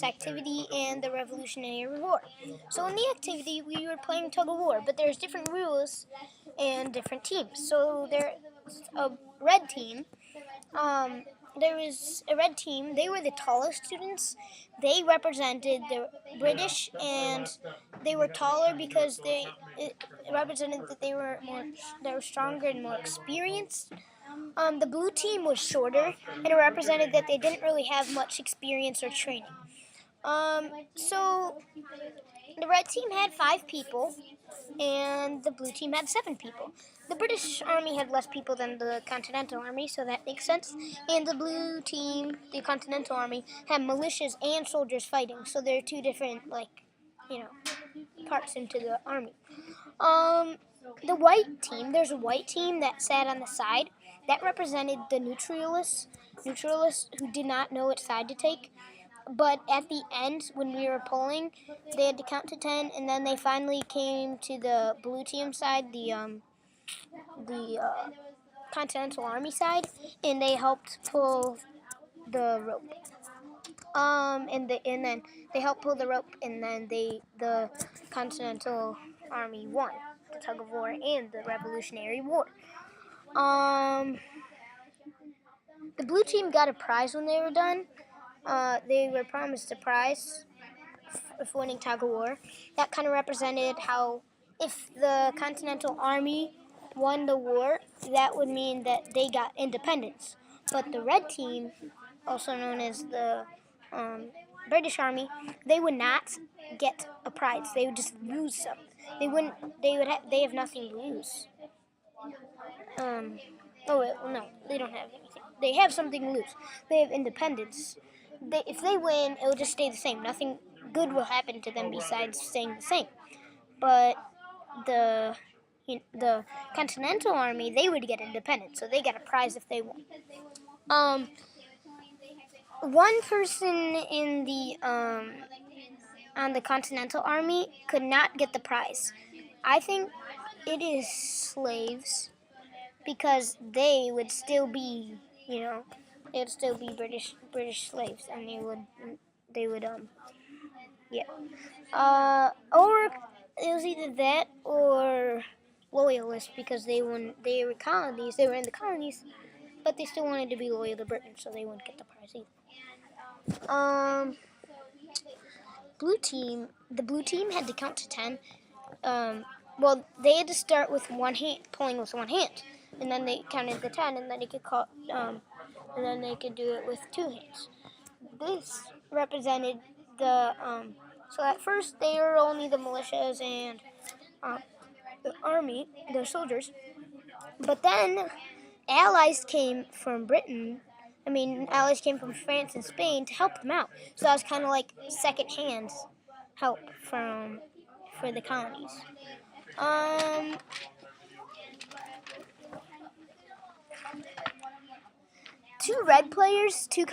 activity and the Revolutionary War. So in the activity, we were playing Tug-Of-War, but there's different rules and different teams. So there's a red team. There was a red team. They were the tallest students. They represented the British, and they were taller because it represented that they were stronger and more experienced. The blue team was shorter, and it represented that they didn't really have much experience or training. So the red team had 5 people, and the blue team had 7 people. The British Army had less people than the Continental Army, so that makes sense. And the blue team, the Continental Army, had militias and soldiers fighting, so there are two different, parts into the army. The white team, there's a white team that sat on the side. That represented the neutralists who did not know which side to take. But at the end, when we were polling, they had to count to 10, and then they finally came to the blue team side, the Continental Army side, and they helped pull the rope. And then they helped pull the rope, and then the Continental Army won the Tug-Of-War and the Revolutionary War. The blue team got a prize when they were done. They were promised a prize for winning Tug-Of-War. That kind of represented how if the Continental Army won the war, that would mean that they got independence. But the red team, also known as the British Army, they would not get a prize. They would just lose some. They have nothing to lose. No, they don't have anything. They have something to lose. They have independence. If they win, it will just stay the same. Nothing good will happen to them besides staying the same. But the Continental Army, they would get independence, so they got a prize if they won. One person in the on the Continental Army could not get the prize. I think it is slaves, because they would still be, they'd still be British slaves, and they would or it was either that or loyalists, because they were in the colonies, but they still wanted to be loyal to Britain, so they wouldn't get the prize either. The blue team had to count to 10. They had to start with one hand, pulling with one hand, and then they counted the 10, and then they could do it with 2 hands. This represented the so at first they were only the militias and the army, the soldiers, but then allies came from allies came from France and Spain to help them out. So that was kind of like second-hand help for the colonies. Two red players, two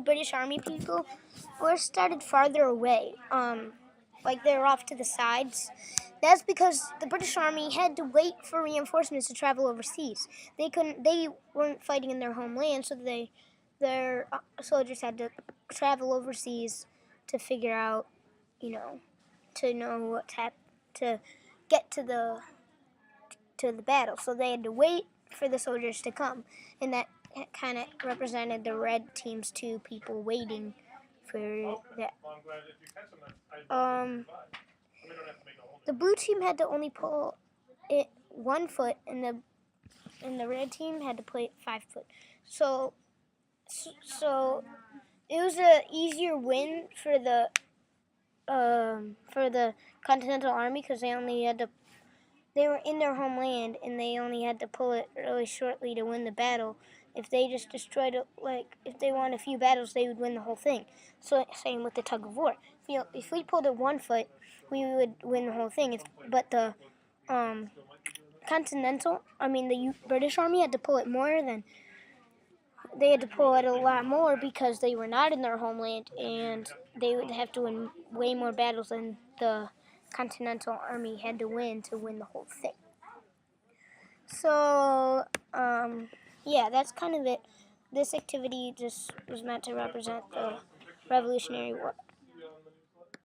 British Army people, were started farther away. Like they were off to the sides. That's because the British Army had to wait for reinforcements to travel overseas. They weren't fighting in their homeland, so their soldiers had to travel overseas to figure out, to know what's to get to the battle. So they had to wait for the soldiers to come, and that kind of represented the red team's 2 people waiting for that. The blue team had to only pull it 1 foot, and the red team had to pull it 5 foot. So it was an easier win for the Continental Army, because they were in their homeland, and they only had to pull it really shortly to win the battle. If they just destroyed it, if they won a few battles, they would win the whole thing. So same with the Tug-Of-War. If we pulled it 1 foot, we would win the whole thing. But the the British Army had to pull it they had to pull it a lot more, because they were not in their homeland, and they would have to win way more battles than the Continental Army had to win the whole thing. So, that's kind of it. This activity just was meant to represent the Revolutionary War.